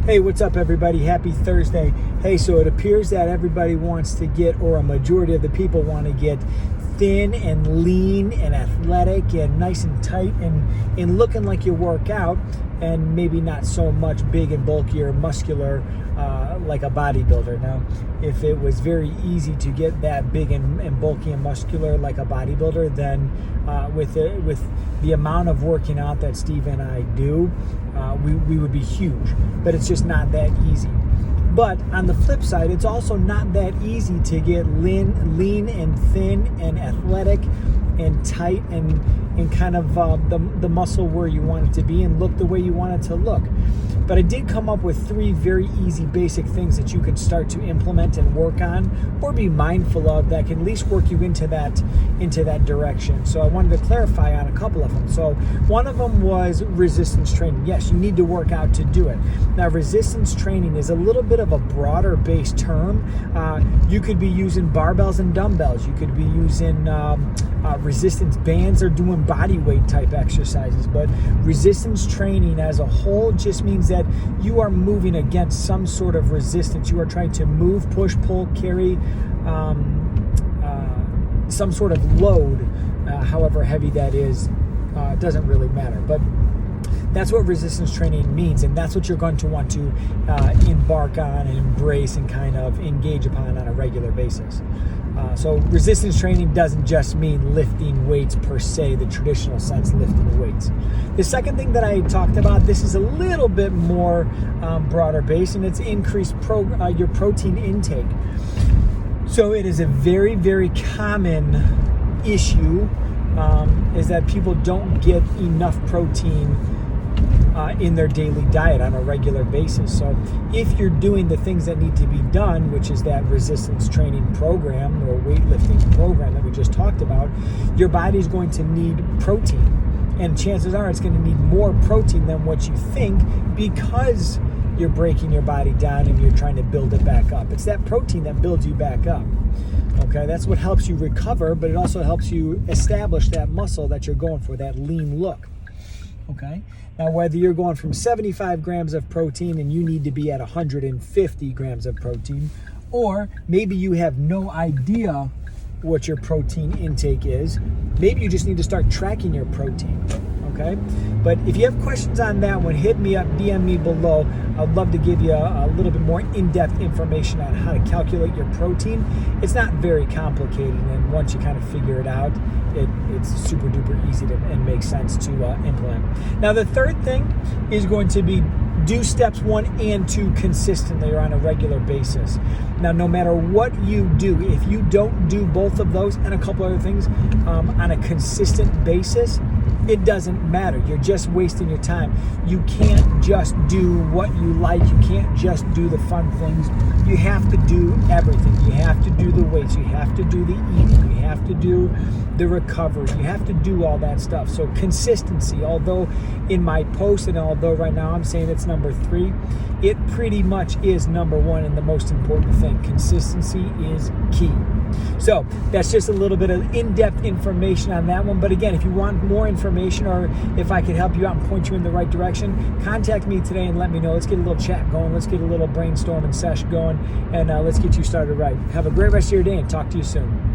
Hey, what's up, everybody? Happy Thursday. Hey, so it appears that everybody wants to get, or a majority of the people want to get thin and lean and athletic and nice and tight and looking like you work out, and maybe not so much big and bulky or muscular like a bodybuilder. Now, if it was very easy to get that big and bulky and muscular like a bodybuilder, then with the amount of working out that Steve and I do, we would be huge. But it's just not that easy. But on the flip side, it's also not that easy to get lean and thin and athletic and tight and kind of the muscle where you want it to be and look the way you want it to look. But I did come up with 3 very easy basic things that you could start to implement and work on, or be mindful of, that can at least work you into that direction. So I wanted to clarify on a couple of them. So one of them was resistance training. Yes, you need to work out to do it. Now, resistance training is a little bit of a broader based term. You could be using barbells and dumbbells. You could be using resistance bands or doing body weight type exercises. But resistance training as a whole just means that you are moving against some sort of resistance. You are trying to move, push, pull, carry some sort of load, however heavy that is. It doesn't really matter. But that's what resistance training means, and that's what you're going to want to embark on and embrace and kind of engage upon on a regular basis. So resistance training doesn't just mean lifting weights per se, the traditional sense, lifting weights. The second thing that I talked about, this is a little bit more broader based, and it's increased your protein intake. So it is a very, very common issue is that people don't get enough protein in their daily diet on a regular basis. So if you're doing the things that need to be done, which is that resistance training program or weightlifting program that we just talked about, your body's going to need protein. And chances are it's going to need more protein than what you think, because you're breaking your body down and you're trying to build it back up. It's that protein that builds you back up. Okay, that's what helps you recover, but it also helps you establish that muscle that you're going for, that lean look. Okay, now whether you're going from 75 grams of protein and you need to be at 150 grams of protein, or maybe you have no idea what your protein intake is, maybe you just need to start tracking your protein. Okay, but if you have questions on that one, hit me up, DM me below. I'd love to give you a little bit more in-depth information on how to calculate your protein. It's not very complicated, and once you kind of figure it out, it's super duper easy and makes sense to implement. Now, the third thing is going to be do steps 1 and 2 consistently or on a regular basis. Now, no matter what you do, if you don't do both of those and a couple other things on a consistent basis, it doesn't matter. You're just wasting your time. You can't just do what you like. You can't just do the fun things. You have to do everything. You have to do the weights. You have to do the eating. You have to do the recovery. You have to do all that stuff. So consistency, although in my post and although right now I'm saying it's number 3, it pretty much is number 1 and the most important thing. Consistency is key. So that's just a little bit of in-depth information on that one. But again, if you want more information, or if I can help you out and point you in the right direction, contact me today and let me know. Let's get a little chat going. Let's get a little brainstorming session going, and let's get you started right. Have a great rest of your day, and talk to you soon.